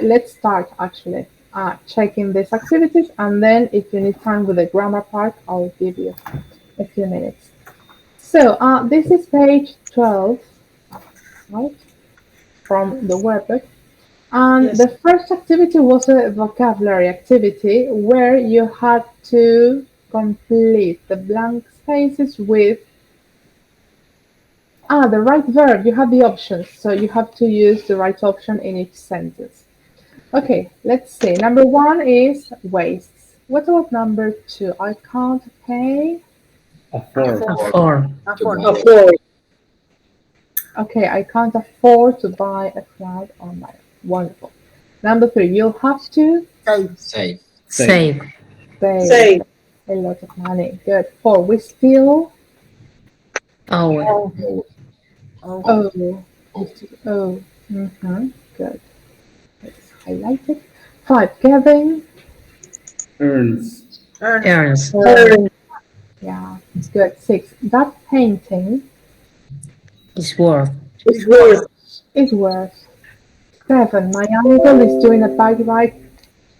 let's start actually checking these activities, and then if you need time with the grammar part, I'll give you a few minutes. So this is page 12, right, from the workbook. And Yes. the first activity was a vocabulary activity where you had to complete the blank spaces with the right verb. You have the options, so you have to use the right option in each sentence. Okay, let's see. Number 1 is wastes. What about number 2? I can't pay. Afford. Afford. Afford. Okay, I can't afford to buy a flight online. Wonderful. Number 3, you'll have to Save. pay Save. a lot of money. Good. 4, we still Owe. owe. We still owe. Good. Let's highlight it. 5, Kevin. Earns. Earns. Yeah, good. 6, that painting Is worth. It's worth. is worth. 7, my uncle is doing a bike ride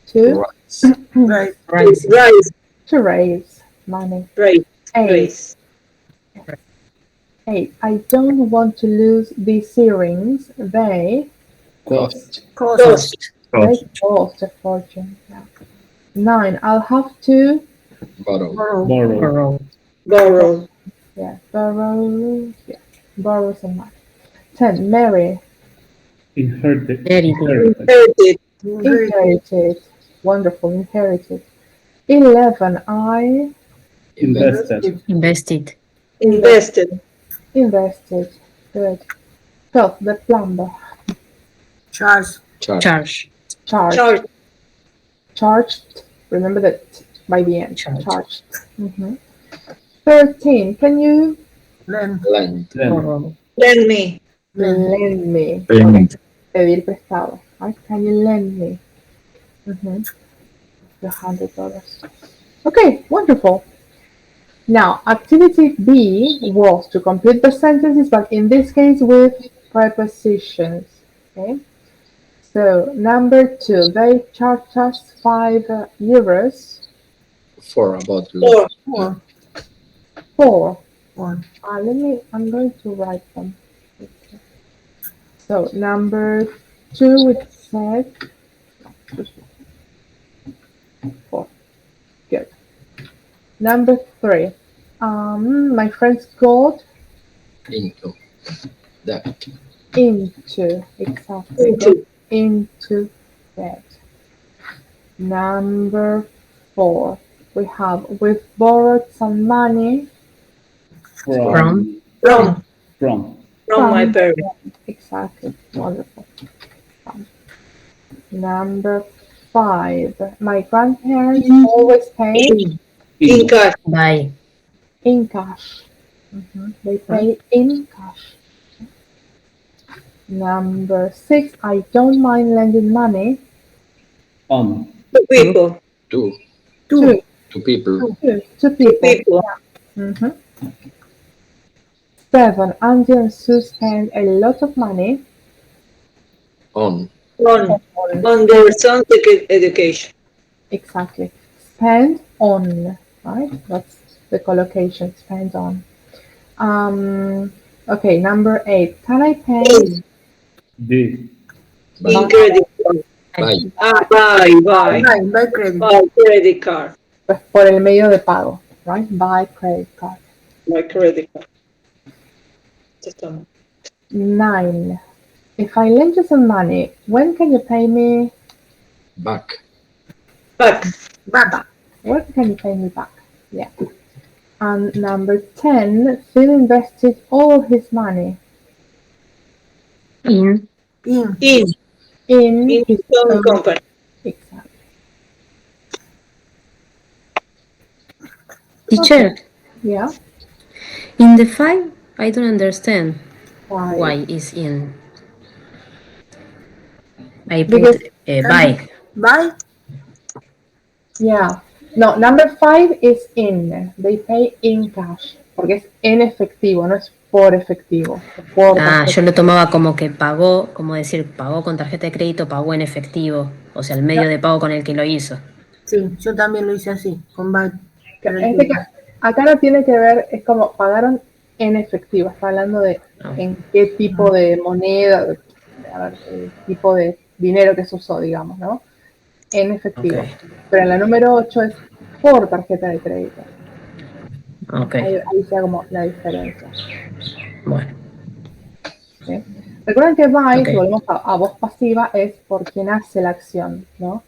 to Rise. Rise. to raise money. Raise. 8, Raise. 8, I don't want to lose these earrings. They Cost. Cost. cost a fortune. Yeah. 9, I'll have to Borrow. Borrow. Borrow. borrow some money. 10, Mary Inherited. Inherited. inherited. Wonderful, inherited. 11, I Invested. Invested. Invested. invested. Good. 12, the plumber Charge. charged. Charge. Charged. Remember that by the end. Charged. Charged. 13, can you Lend. Borrow. Lend me. lend me? Pedir prestado. Right? Can you lend me? The $100. Okay, wonderful. Now, activity B was to complete the sentences, but in this case with prepositions. Okay. So number 2, they charged us €5 For a bottle. for. I'm going to write them. So number 2, it said 4. Good. Number 3, my friends got Into. That. into, exactly, got into bed. Number 4, we have we've borrowed some money From. From my parents. Exactly, wonderful. Number 5, my grandparents always pay In cash. Buy. in cash. They pay in cash. Number 6, I don't mind lending money On. To people. To to people. people. Yeah. 7, Andy and Sue spend a lot of money On. On their son's education. exactly. Spend on, right? That's the collocation, spend on. Okay, number 8, can I pay The. In credit card. Buy. Buy credit card. pues, por el medio de pago, right? By credit card. By credit card. Just a moment. 9, if I lend you some money, when can you pay me? Back. Back. When can you pay me back? Yeah. And number 10, Phil invested all his money In. In in his own company. Exactly. Teacher. Yeah. In the 5, I don't understand Why? why is in. I Because- put buy. Yeah. No, number 5 is in. They pay in cash. Porque es en efectivo, no es por efectivo. Por Ah, tarjeta. yo lo tomaba como que pagó, como decir, pagó con tarjeta de crédito, pagó en efectivo. O sea, el medio de pago con el que lo hizo. Sí, yo también lo hice así, con el Este, tiempo. acá no tiene que ver, es como pagaron en efectivo. Está hablando de Ah, en qué tipo de moneda, a ver, el tipo de dinero que se usó, digamos, ¿no? En ok, efectivo. Pero en la número 8 es por tarjeta de crédito. ok. Ahí sea como la diferencia. Bueno, ¿Sí? Recuerden que by, ok. si volvemos a voz pasiva, es por quien hace la acción, ¿no?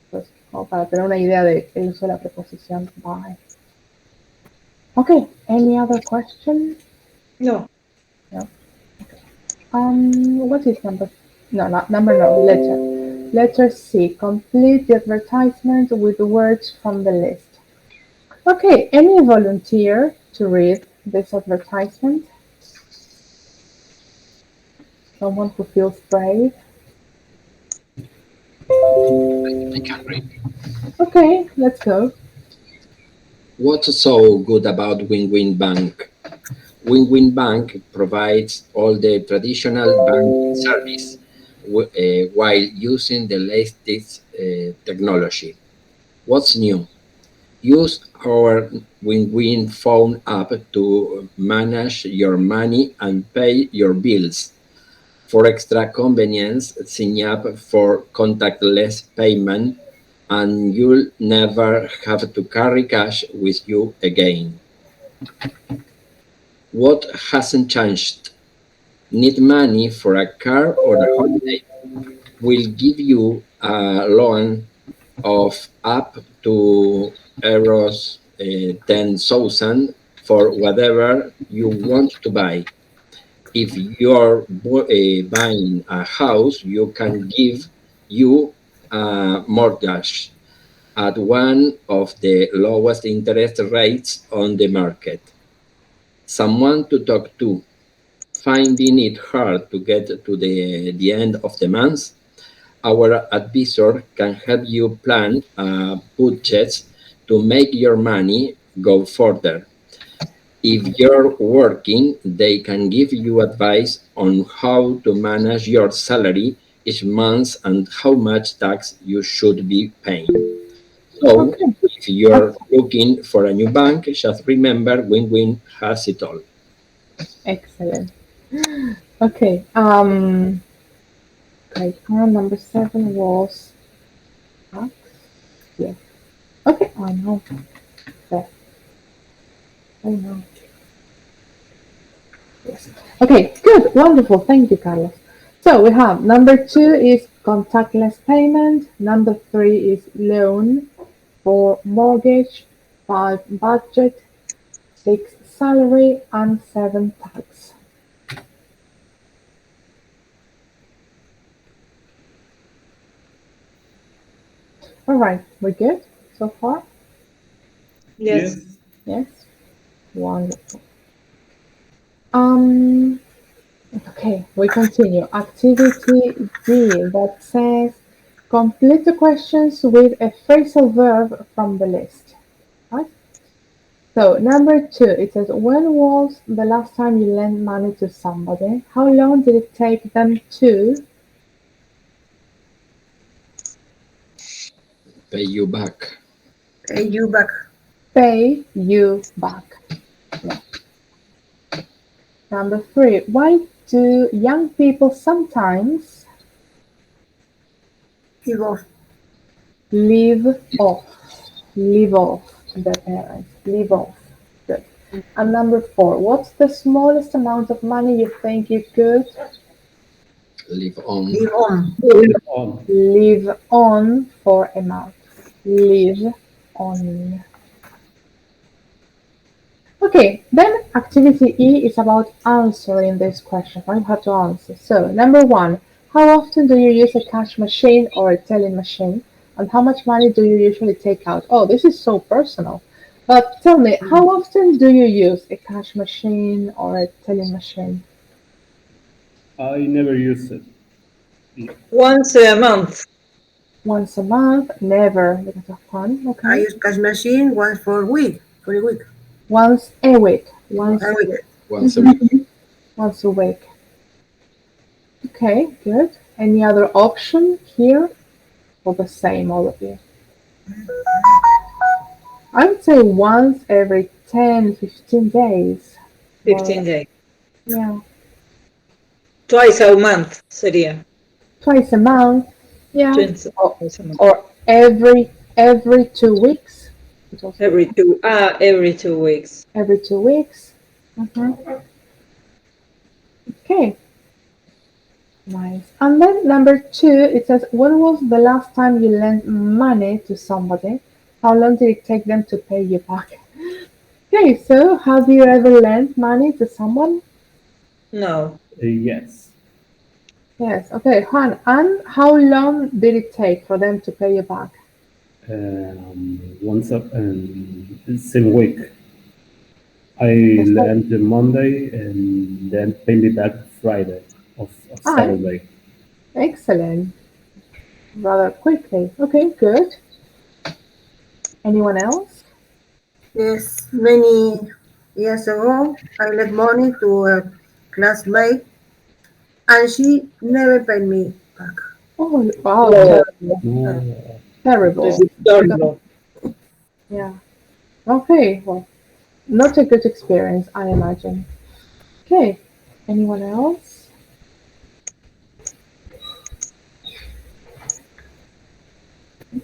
Entonces, como para tener una idea del uso de la preposición by. Okay, any other question? No. No. What is number? No, not number. No, letter. Letter C. Complete the advertisement with the words from the list. Okay, any volunteer to read this advertisement? Someone who feels brave? I can read. Okay, let's go. What's so good about Win-Win Bank? Win-Win Bank provides all the traditional banking service while using the latest technology. What's new? Use our Win-Win phone app to manage your money and pay your bills. For extra convenience, sign up for contactless payment and you'll never have to carry cash with you again. What hasn't changed? Need money for a car or a holiday? We'll give you a loan of up to euros 10,000 for whatever you want to buy. If you're buying a house, you can give you a mortgage at one of the lowest interest rates on the market. Someone to talk to. Finding it hard to get to the end of the month? Our advisor can help you plan budgets to make your money go further. If you're working, they can give you advice on how to manage your salary each month and how much tax you should be paying. So, Okay, if you're looking for a new bank, just remember Win-Win has it all. excellent. Okay, okay, number 7 was tax. Yes. Okay, I know. There. I know. Yes. Okay, good, wonderful. Thank you, Carlos. So we have number 2 is contactless payment. Number 3 is loan. 4 mortgage. 5 budget. 6 salary and 7 tax. All right, we're good so far. Yes. Yes, wonderful. Um, okay, we continue. Activity D that says complete the questions with a phrasal verb from the list. Right? So number 2, it says when was the last time you lent money to somebody? How long did it take them to Pay you back. Pay you back. pay you back? Yeah. Number 3, why do young people sometimes Give off. live off? Live off their parents. Live off. Good. And number 4, what's the smallest amount of money you think you could Live on. Live on. Live on. live on for a month? Live on. Okay, then activity E is about answering this question. I have to answer. So, number 1, how often do you use a cash machine or a telling machine? And how much money do you usually take out? Oh, this is so personal. But tell me, how often do you use a cash machine or a telling machine? I never use it. Once a month. Once a month? Never, because of fun. I Okay. use cash machine once for a week. Once a week. Once A week. Once a week. Once a week. Okay, good. Any other option here? Or the same, all of you? I would say once every 10, 15 days. 15 days. Yeah. Twice a month sería. Twice a month. Yeah. Twice a month. Or every 2 weeks. It's also Every 2 weeks. every 2 weeks. Okay. Nice. And then number 2, it says, when was the last time you lent money to somebody? How long did it take them to pay you back? Okay, so have you ever lent money to someone? No. Yes. Yes. Okay, Juan. And how long did it take for them to pay you back? Once up same week. I That's right. lent the Monday and then pay me back Friday of Saturday. Excellent. Rather quickly. Okay, good. Anyone else? Yes, many years ago, I lent money to a classmate and she never paid me back. Oh, wow, Oh, terrible. No. Terrible. this is terrible. Yeah. Okay, well, not a good experience, I imagine. Okay, anyone else?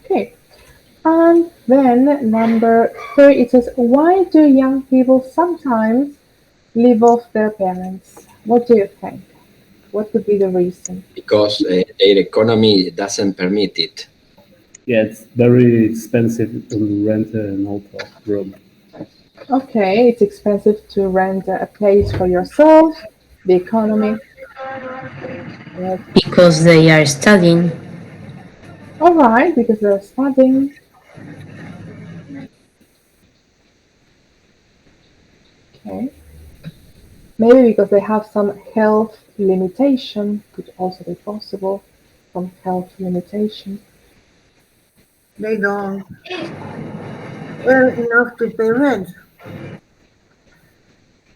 Okay, and then number 3, it says, why do young people sometimes live off their parents? What do you think? What could be the reason? Because their economy doesn't permit it. Yeah, it's very expensive to rent an hotel room. Okay, it's expensive to rent a place for yourself, the economy. Yes. Because they are studying. All right, because they're studying. Okay. Maybe because they have some health limitation, could also be possible. Some health limitation. They don't earn enough to pay rent.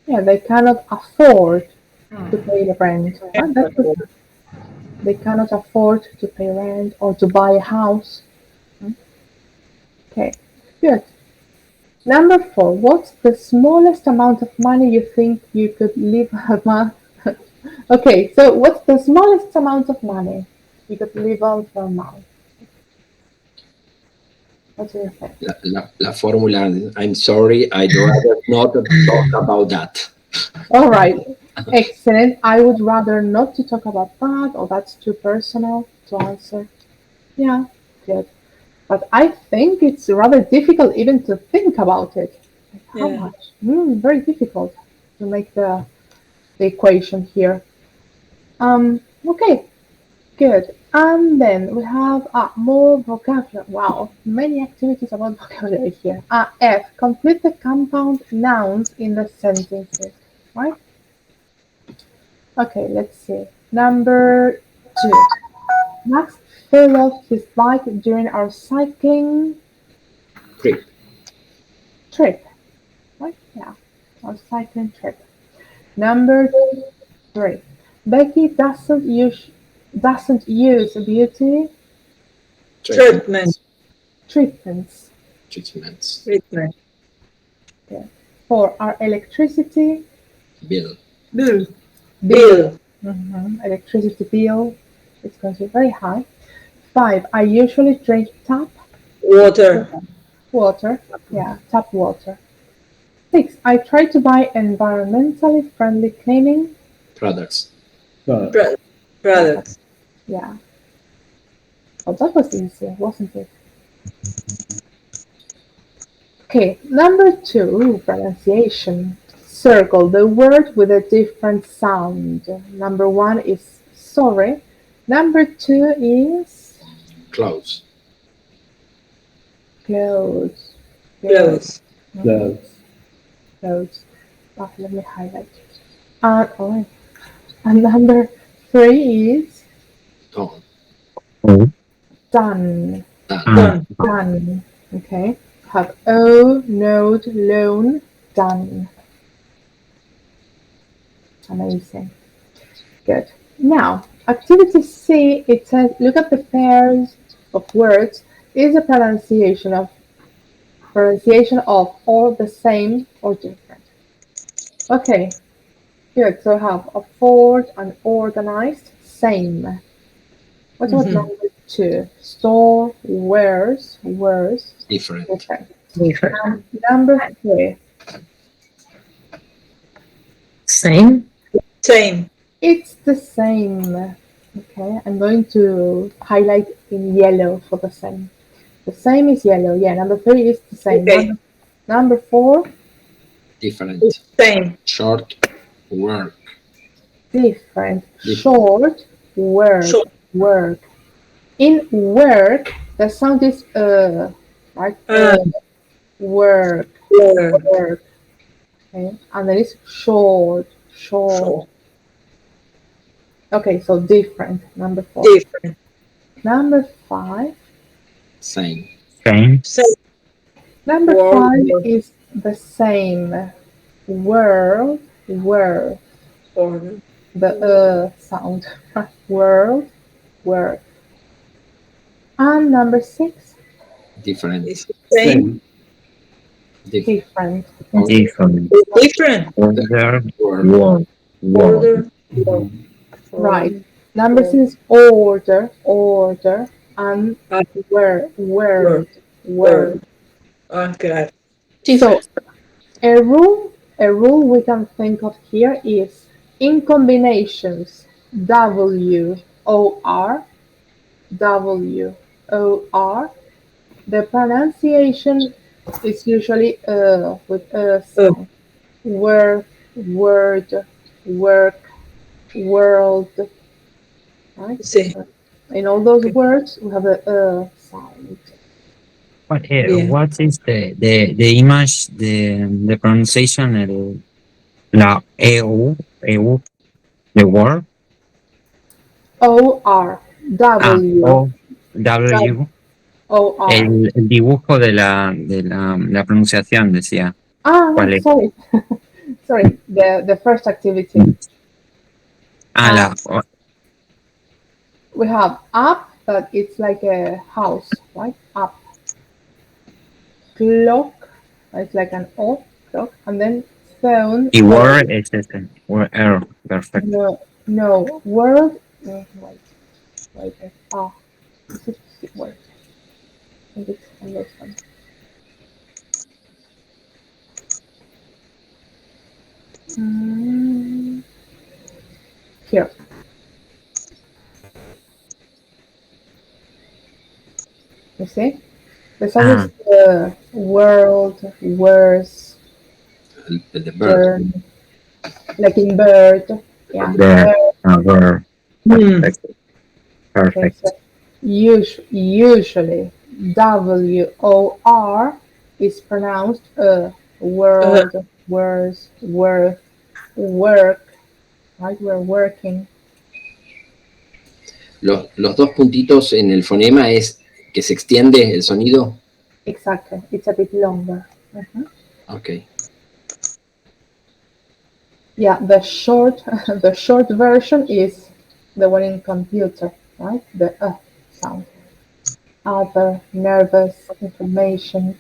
Yeah, they cannot afford to pay the rent. Right? That's what they cannot afford to pay rent or to buy a house. Okay, good. Number 4, what's the smallest amount of money you think you could live a month? Okay, so what's the smallest amount of money you could live on for a month? What do you think? La fórmula, I'm sorry, I'd rather not talk about that. All right, excellent. I would rather not to talk about that, or that's too personal to answer. Yeah, good. But I think it's rather difficult even to think about it. Like, how Yeah. much? Very difficult to make the equation here. Okay, good. And then we have more vocabulary. Wow, many activities about vocabulary here. F, complete the compound nouns in the sentences, right? Okay, let's see. Number 2. Max fell off his bike during our cycling Trip. trip, right? Yeah, our cycling trip. Number 3. Becky doesn't use beauty Treatment. treatments. Treatments. Treatment. Yeah. 4. Our electricity Bill. Bill, Bill. electricity bill is going to be very high. 5. I usually drink tap Water. water. Yeah, tap water. 6. I try to buy environmentally friendly cleaning. Products. Products. Yeah. Oh, that was easy, wasn't it? Okay, number 2, pronunciation. Circle the word with a different sound. Number 1 is sorry. Number 2 is Clothes. clothes. Clothes. Clothes. Clothes. Oh, let me highlight it. And number 3 is Tone. done. Done. Done. Okay. Have O, node, loan, done. Amazing. Good. Now, activity C, it says look at the pairs of words. Is a pronunciation of or the same or different? Okay, good. So we have afford and organized, same. What about number 2? Store, wears, Different. different. Different. And number 3, Same. Same. it's the same. Okay, I'm going to highlight in yellow for the same. The same is yellow. Yeah, number 3 is the same. Okay. Number 4, Different. Same. Short work. different. Different. Short, work, Short. work. In work, the sound is right? Work, Word. work. Okay, and then it's short, short. Short. Okay, so different. Number 4. Different. Number 5. Same. Same. Same. Number World. 5 is the same. World, world. Order. The sound. World, world. And number 6, Different. It's the same. Same. different. Different. Different. Order. Word. Word. Word. Order. Mhm. Right. Number 6 is order, order, and word, word, word. Okay. So a rule we can think of here is in combinations W O R W O R. The pronunciation is usually with a sound. Word, word, work, world. Right? Sí. In all those Okay. words, we have a sound. Bien. What is the image, the pronunciation, la EU, the word? O R W O, W, O R. el dibujo de la pronunciación decía. Ah, ¿Cuál es? sorry, sorry. The first activity. La, We have up, but it's like a house, right? Up. Clock, it's like an O clock, and then phone. y word es este, word, perfecto. No, no word. Wait. Ah, this is the word. I think it's on this one. Here. You see? The sound is world, worse, The bird. like in bird. Yeah. There, Bird. perfect, Okay, perfect. so usually WOR is pronounced world, worse, worth, work, right? We're working. Los dos puntitos en el fonema es que se extiende el sonido. Exactly. It's a bit longer. Ok. Yeah, the short the short version is the one in computer, right? The sound. Other, nervous, information.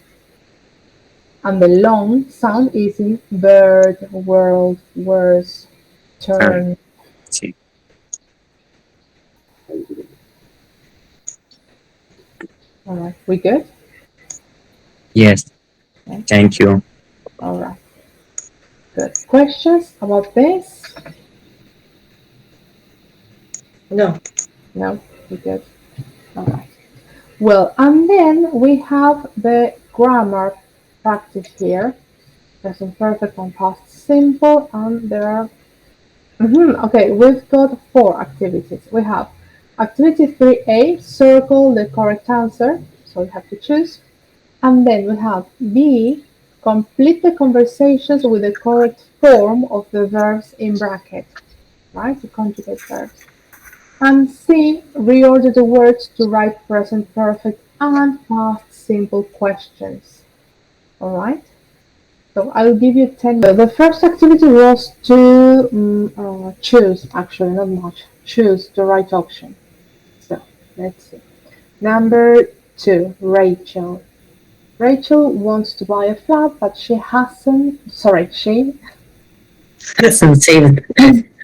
And the long sound is in bird, world, worse, turn. Sí. All right, we good? Yes, Okay. thank you. All right. Good. Questions about this? No. No, we good. All right. Well, and then we have the grammar practice here. Present perfect and past simple, and there are. Okay, we've got 4 activities. We have activity 3A, circle the correct answer. So you have to choose. And then we have B, complete the conversations with the correct form of the verbs in bracket, right? The conjugate verbs. And C, reorder the words to write present perfect and past simple questions. All right? So I'll give you 10. The first activity was to choose, actually, not much. Choose the right option. So let's see. Number 2, Rachel. Rachel wants to buy a flat, but she hasn't. Sorry, she. Hasn't saved.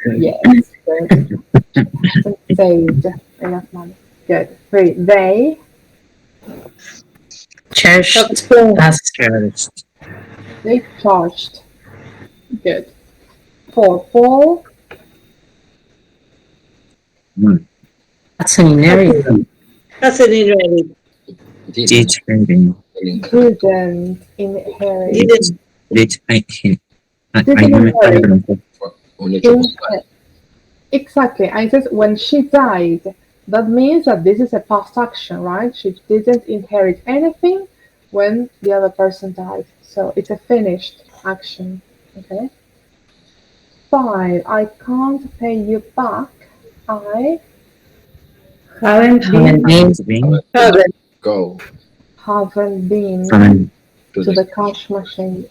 Yes, good. Hasn't saved enough money. Good. 3, they. Charged us. Cherished. They charged. Good. 4, Paul. Mm. That's an inherit. Hasn't inherited. Did reading. Didn't inherit. Didn't. Did I Didn't inherit. don't know. Un hecho puntual. Exactly. And it says when she died, that means that this is a past action, right? She didn't inherit anything when the other person died. So it's a finished action. Okay. 5, I can't pay you back. I Haven't Haven't been. been. Haven't. Go haven't been Haven't. to to the the cash machine.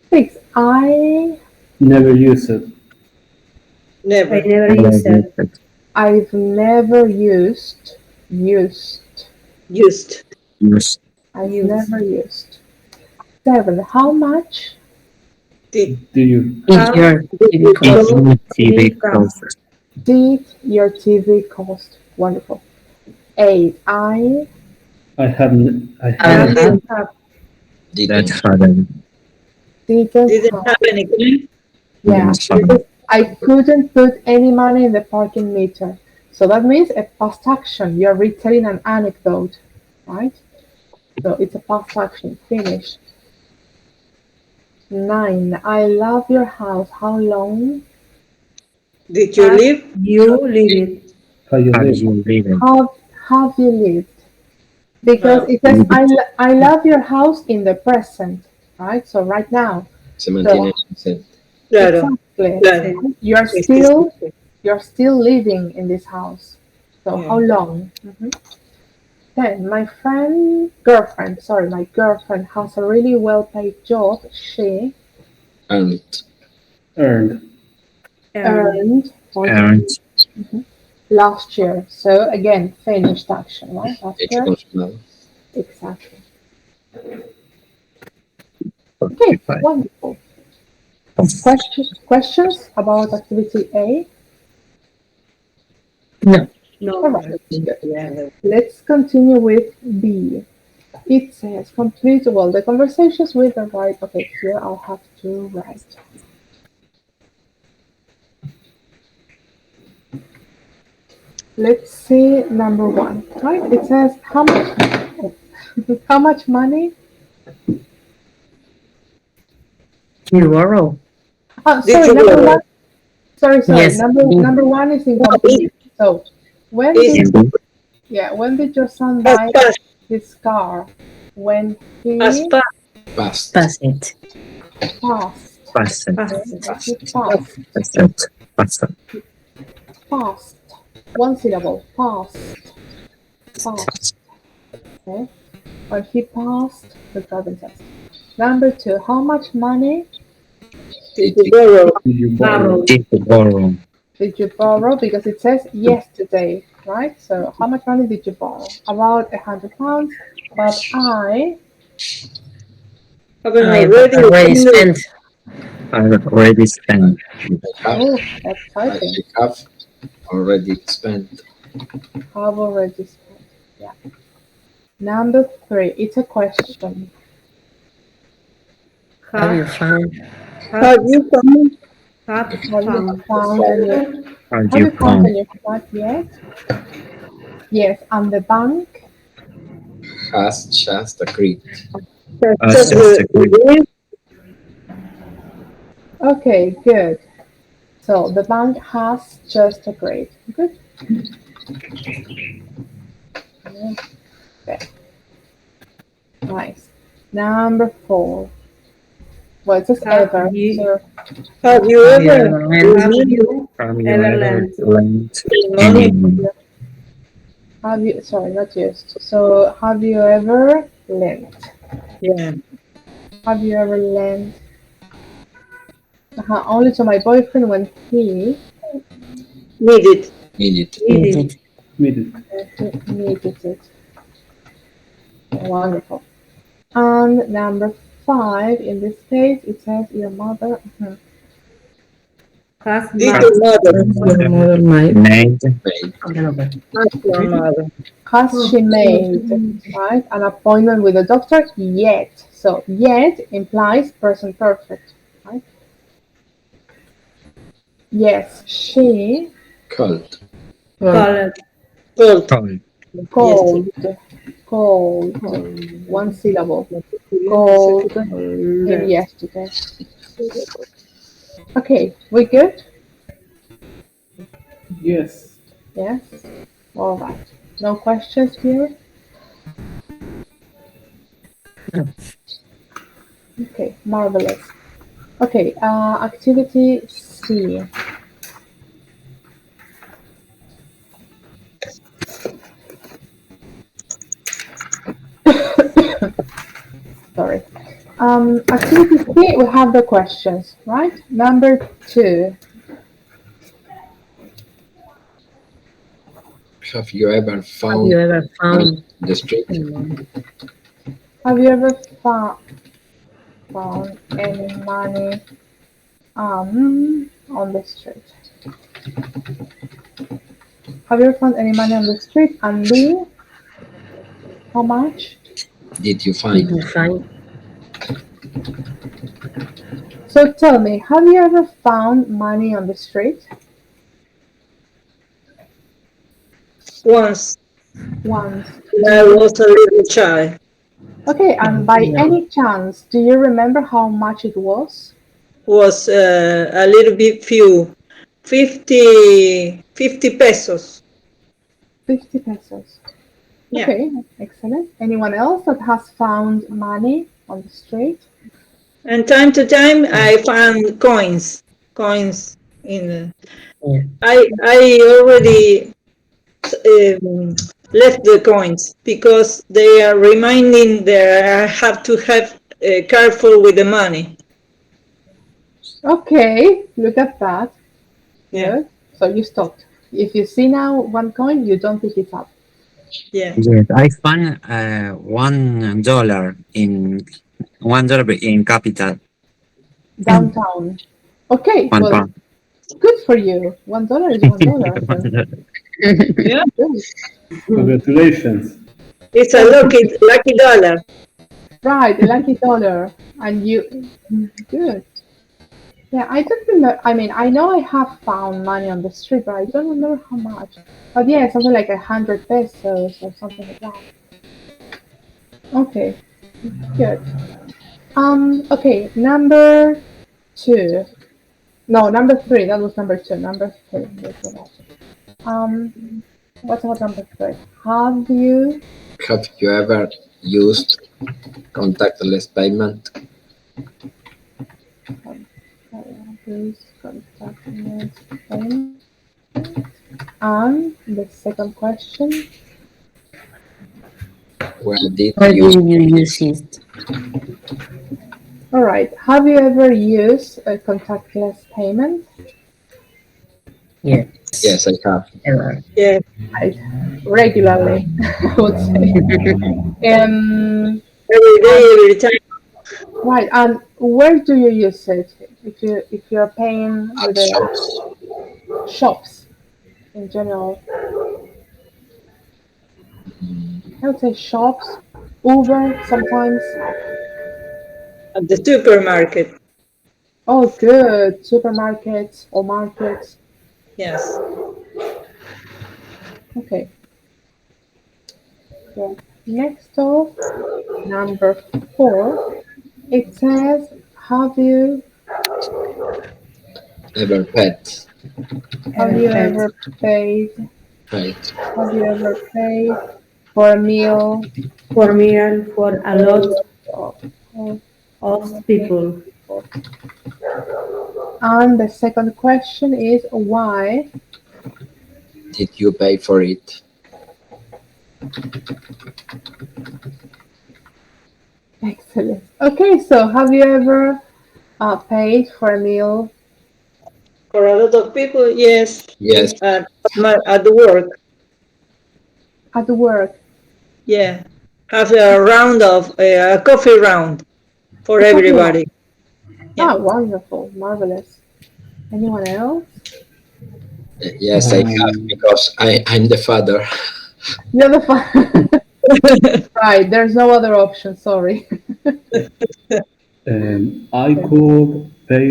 6, I Never use it. Never. I never used it. I've never used. Used. Use. I've Used. never used. 7, how much Did. Do you? Did your TV cost? TV cost. did your TV cost? Wonderful. 8, I I haven't. I Haven't haven't. had. That didn't haven't. didn't Didn't have. have any coin. Yeah, Didn't have. because I couldn't put any money in the parking meter. So that means a past action. You're retelling an anecdote, right? So it's a past action. Finished. 9, I love your house. How long Did you live? You leave it. How you Have live? you read have you lived? Because No. it says I love your house in the present, right? So right now. se mantiene en presente. Claro. Exactly. Claro. You're still living in this house. So Yeah. how long? 10, my girlfriend has a really well-paid job. She And Earned. earned Earned. last year. So again, finished action, right? Last hecho year. consumado. Exactly. Okay, 45. wonderful. Questions about activity A? No. No. All right. Yeah. Let's continue with B. It says complete, well, the conversations with the right. Okay, here I'll have to write. Let's see number 1, right? It says how much, how much money? You borrow. Oh, Did sorry, you number borrow? 1. Sorry. Yes. Number 1 is incomplete. So when Is did when did your son buy past. his car? When As he past. Past. Pass it. passed. Passed. When he passed. Passed. Passed. Passed. One syllable. Passed. Passed. Okay. When he passed the driving test. Number 2. How much money Did you borrow? Did you borrow? Did you borrow? did you borrow? Because it says yesterday, right? So how much money did you borrow? About £100. But I Haven't I've already already spent. I've already spent. I oh that's I typing. have already spent. Have already spent. Yeah. Number 3. It's a question. Have you found? Have you found? Have Have you found. found any? Have Have you you found found? any flat yet? Yes. And the bank Has just agreed. Us just agreed. Okay, good. So the bank has just agreed. Good. Okay. Nice. Number 4. Well, it says Have ever. you- So Have you Have you ever ever Have lent? you Have you ever ever lent lent money? any money? have you? Sorry, not used. So have you ever lent? Yeah. Have you ever lent only to my boyfriend when he Needed. Needed. Needed. Needed. needed it? Wonderful. And number 5, in this case, it says your mother. Has Did my your mother. your mother made Made. Made. Ask your mother. Has she made, right, an appointment with the doctor yet? So yet implies present perfect, right? Yes, she Called. called Called. Called. called, called, one syllable, called him yesterday. Okay, we good? Yes. Yes? All right. No questions here? Okay, marvelous. Okay, activity C. Sorry. Activity C, we have the questions, right? Number 2. Have you ever Have found you ever money found in the street? Have you ever found any money on the street? Have you ever found any money on the street? And B, how much? Did you did find? you find? So tell me, have you ever found money on the street? Once Once. when I was a little child. Okay, and by No. any chance, do you remember how much it was? Was a little bit few. 50 pesos. 50 pesos. Yeah. Okay, excellent. Anyone else that has found money on the street? And time to time I found coins. Coins in. Yeah. I already left the coins because they are reminding that I have to have careful with the money. Okay, look at that. Yeah. Good. So you stopped. If you see now one coin, you don't pick it up. Yeah. Yes, I found $1 in $1 in capital. Downtown. Okay, One well, pound. good for you. $1 is $1. So Yeah. good. Congratulations. It's a lucky dollar. Right, a lucky dollar. And you, good. Yeah, I don't remember. I mean, I know I have found money on the street, but I don't remember how much. But yeah, something like 100 pesos or something like that. Okay, good. Okay, number 2. No, number 3. That was number 2. Number 3. What about number 3? Have you Have you ever used contactless payment? used contactless payment? And the second question, Where did Where you did you use it? all right. Have you ever used a contactless payment? Yes. Yes, I have. Ever. Yeah. Right, regularly, I would say. Every day, every time. Right, and where do you use it? If you're paying with At the shops. shops in general, I would say shops, Uber sometimes. At the supermarket. Oh, good, supermarkets or markets. Yes. Okay, so next off, number 4, it says, have you Ever pet. have you ever paid Right. have you ever paid for a meal for meal for a lot of, of of people. people? And the second question is why? Did you pay for it? Excellent. Okay, so have you ever paid for a meal For a lot of people, yes, Yes. at the work, at work? yeah. Have a round of a coffee round for A coffee one. everybody. Yeah. Ah, wonderful, marvelous. Anyone else? Yes, I have Um, because I'm the father. You're the fun. Right, there's no other option, sorry. I could pay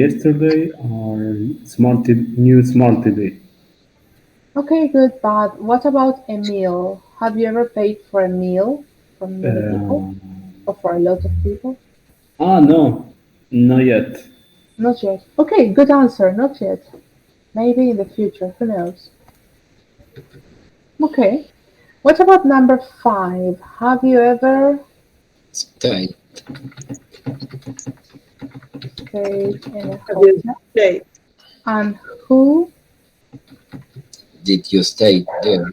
yesterday or new smart TV. Okay, good, but what about a meal? Have you ever paid for a meal for many people Uh, or for a lot of people? no, not yet. Not yet. Okay, good answer, not yet. Maybe in the future, who knows? Okay, what about number five? Have you ever Stay. stayed in a Have you hotel? stayed? And who Did you stay there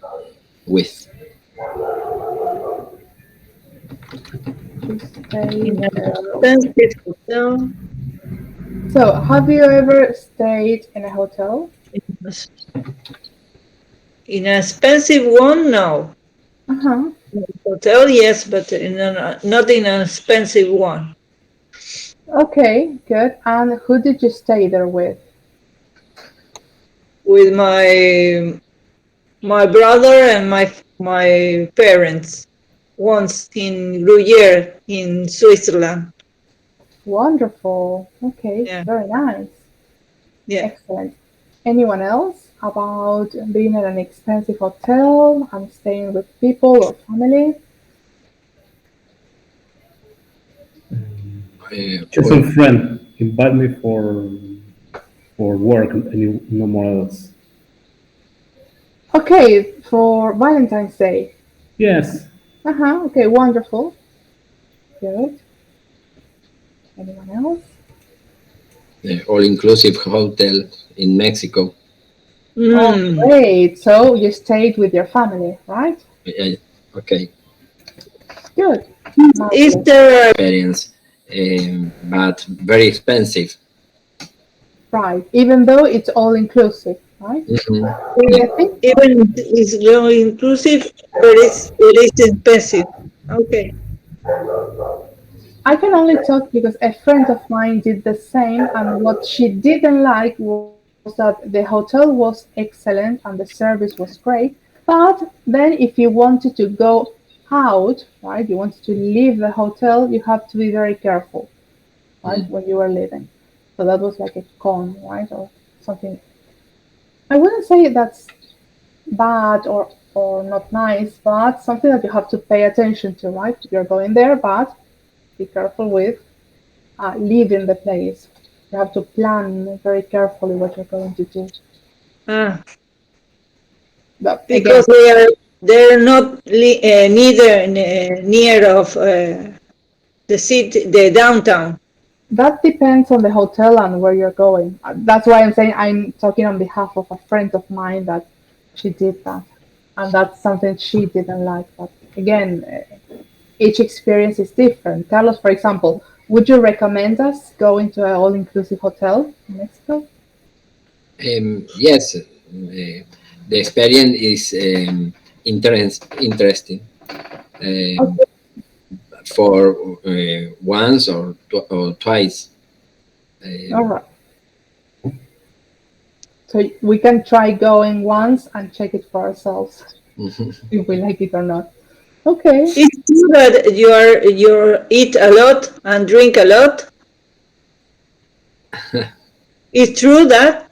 with? you In stayed an there with? expensive hotel? So, have you ever stayed in a hotel? In an expensive one, no. Uh-huh. Hotel, yes, but not in an expensive one. Okay, good. And who did you stay there with? With my brother and my parents. Once in Gruyere in Switzerland. Wonderful. Okay, Yeah, very nice. yeah. Excellent. Anyone else about being at an expensive hotel and staying with people or family? Just Well, a friend invite me for work and no more else. Okay, for Valentine's Day. Yes. Uh-huh. Okay, wonderful. Good. Anyone else? the all-inclusive hotel in Mexico. Oh, Mm. great. So you stayed with your family, right? Okay, Good. Is Marvelous. there experience, but very expensive. Right. Even though it's all inclusive, right? Mhm. I think even is all inclusive, but it is expensive? Okay. I can only talk because a friend of mine did the same, and what she didn't like was that the hotel was excellent and the service was great. But then, if you wanted to go out, right, you wanted to leave the hotel, you have to be very careful, right, Mm. when you are leaving. So that was like a con, right, or something. I wouldn't say that's bad or not nice, but something that you have to pay attention to, right? You're going there, but be careful with leaving the place. You have to plan very carefully what you're going to do. Ah, But again, because they're not neither near of the city, the downtown. that depends on the hotel and where you're going. That's why I'm saying I'm talking on behalf of a friend of mine that she did that. And that's something she didn't like. But again, each experience is different. Carlos, for example, would you recommend us going to an all inclusive hotel in Mexico? Yes, the experience is interesting. Um, Okay, for once or twice. all Um, right. So we can try going once and check it for ourselves if we like it or not. Okay. It's true that you eat a lot and drink a lot. It's true that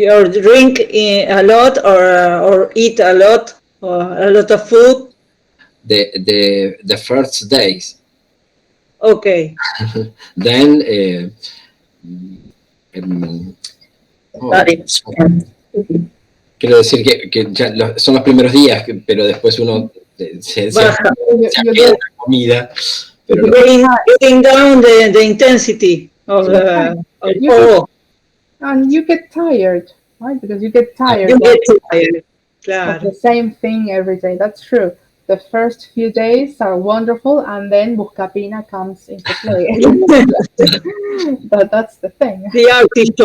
you drink a lot or eat a lot or a lot of food. the first days, Okay. then em, oh, quiero decir que ya son los primeros días, pero después uno Baja. se You apega a get la comida, pero you no. get tired. Getting down the intensity Right. of You get all. and you get tired, right? Because you get Ah, tired You of get tired. the Claro. same thing every day. That's true. the first few days are wonderful, and then Buscapina comes into play. That's the thing. The artist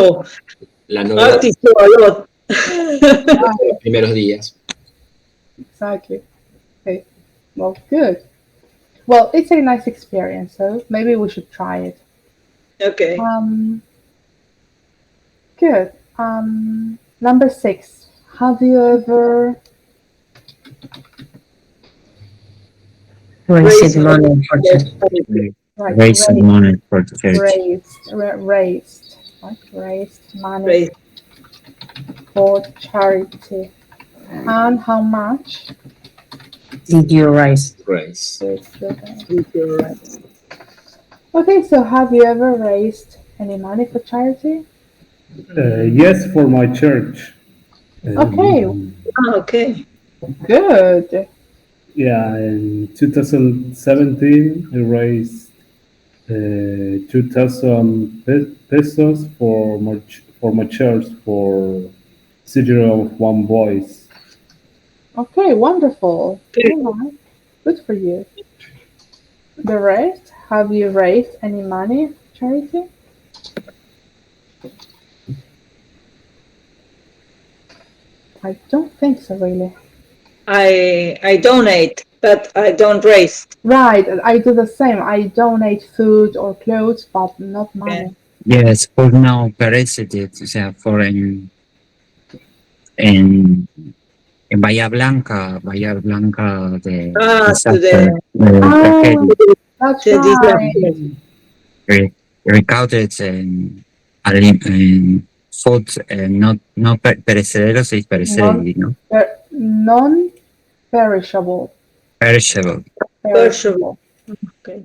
La novedad artist a lot. los primeros días. Exactly. Okay. Well, good. Well, it's a nice experience, so maybe we should try it. Okay. Good. Number 6. Have you ever Raised money for charity. right, Raise some money for the church. raised money Raised. for charity? And how much? Did you raise? Grace. Okay, so have you ever raised any money for charity? Yes, for my church. Okay. Okay. Good. Yeah, in 2017, I raised 2,000 pesos for my church for surgery of one voice. Okay, wonderful. Okay. All right. Good for you. The rest, have you raised any money for charity? I don't think so, really. I donate, but I don't raise. Right, I do the same. I donate food or clothes, but not money. Yes, por no parece, o sea, por en Bahía Blanca de To disaster, Oh, tragedy, that's the right. recorded en food, no perecedero, se dice perecedero, ¿no? Non-perishable. Perishable. Perishable. Okay.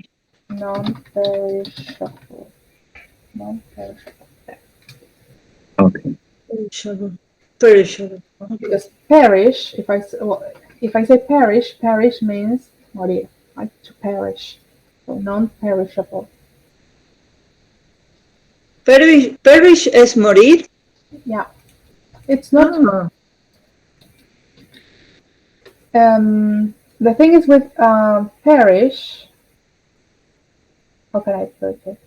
Non-perishable. Non-perishable. Okay. Perishable. Okay. Because perish, if I say perish, perish means morir, right? To perish. So non-perishable. Perish es morir. Yeah. It's not. The thing is with perish. How can I put it?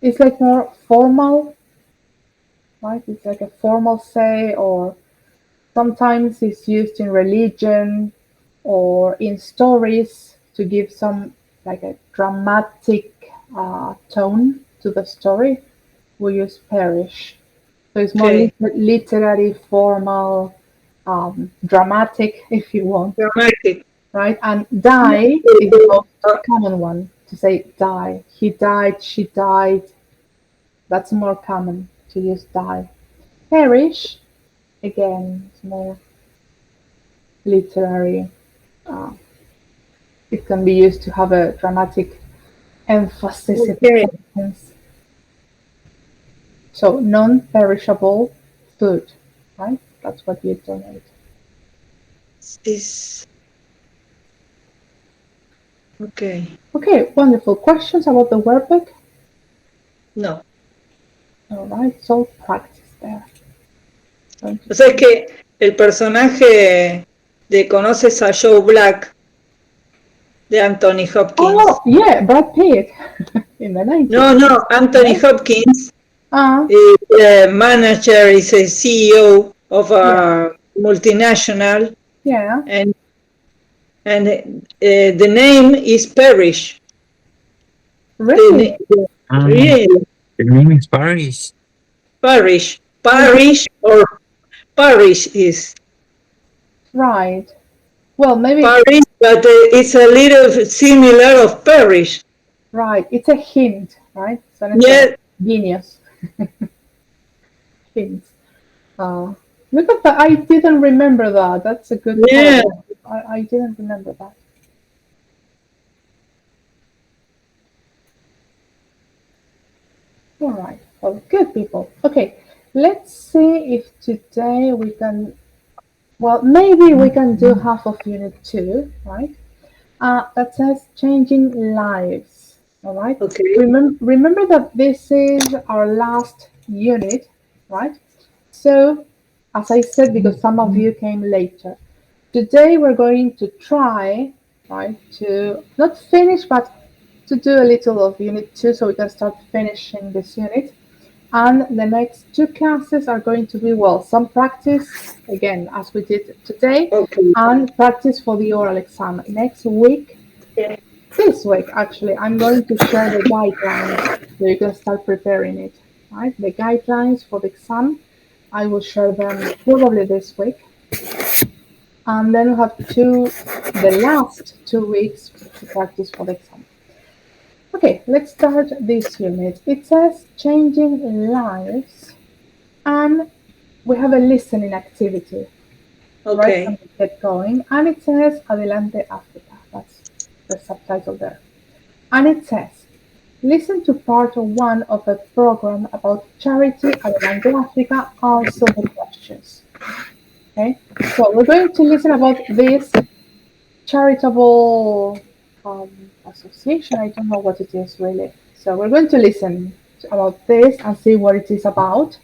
It's like more formal, right? It's like a formal say, or sometimes it's used in religion or in stories to give some like a dramatic tone to the story. We use perish. So it's more Okay. literary, formal, dramatic, if you want, Dramatic. right? And die is the most common one to say die. He died, she died. That's more common to use die. Perish, again, is more literary. It can be used to have a dramatic emphasis in the Okay. sentence. So non-perishable food, right? That's what you donate. Is okay. Okay, wonderful. Questions about the workbook? No. All right, so practice there. O sea, es que el personaje de Conoces a Joe Black de Anthony Hopkins. Oh, yeah, Brad Pitt in the 90s. No, Anthony Hopkins is a manager, is a CEO of a multinational, Yeah, and the name is Parrish. really? Really, The name is Paris. Parrish or Parrish is Right. Well, maybe Parrish, but it's a little similar of Parrish. right. It's a hint, right? So Yeah. genius. Hints. Look at that. I didn't remember that. That's a good Yeah. point. I didn't remember that. All right. Well, good people. Okay, let's see if today we can. Well, maybe we can do half of Unit 2, right? That says changing lives. All right. Okay. Remember that this is our last unit, right? So, as I said, because some of you came later, today we're going to try, right, to not finish, but to do a little of Unit 2 so we can start finishing this unit. And the next 2 classes are going to be, well, some practice, again, as we did today, Okay. and practice for the oral exam. Next week, this week actually, I'm going to share the guidelines so you can start preparing it, right? The guidelines for the exam, I will share them probably this week. And then we have the last 2 weeks to practice for the exam. Okay, let's start this unit. It says changing lives, and we have a listening activity. Right, Okay. and we get going, and it says Adelante Africa. That's the subtitle there. And it says, listen to part 1 of a program about charity Adelante Africa, answer the questions. Okay, so we're going to listen about this charitable association. I don't know what it is really. So we're going to listen about this and see what it is about.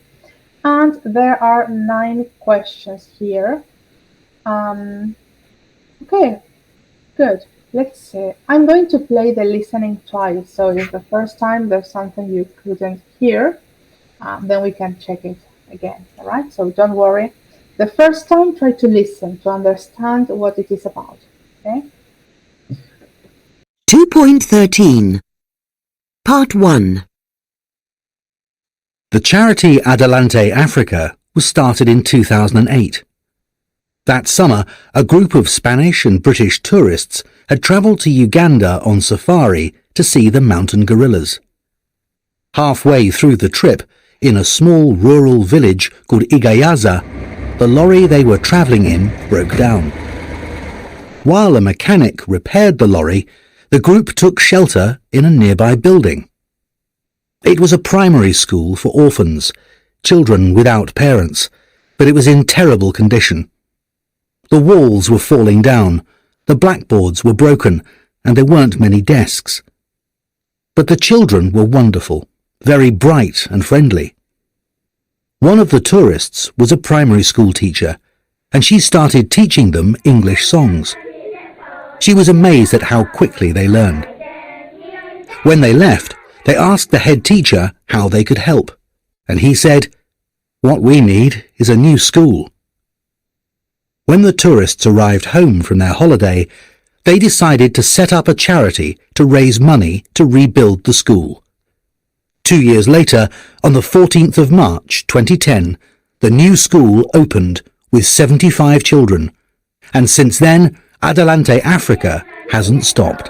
And there are 9 questions here. Okay, good. Let's see. I'm going to play the listening twice. So if the first time there's something you couldn't hear, then we can check it again. All right. So don't worry. The first time, try to listen to understand what it is about. Okay. 2.13 Part 1. The charity Adelante Africa was started in 2008. That summer, a group of Spanish and British tourists had travelled to Uganda on safari to see the mountain gorillas. Halfway through the trip, in a small rural village called Igayaza, the lorry they were travelling in broke down. While a mechanic repaired the lorry, the group took shelter in a nearby building. It was a primary school for orphans, children without parents, but it was in terrible condition. The walls were falling down, the blackboards were broken, and there weren't many desks. But the children were wonderful, very bright and friendly. One of the tourists was a primary school teacher, and she started teaching them English songs. She was amazed at how quickly they learned. When they left, they asked the head teacher how they could help, and he said, "What we need is a new school." When the tourists arrived home from their holiday, they decided to set up a charity to raise money to rebuild the school. 2 years later, on the 14th of March 2010, the new school opened with 75 children, and since then, Adelante Africa hasn't stopped.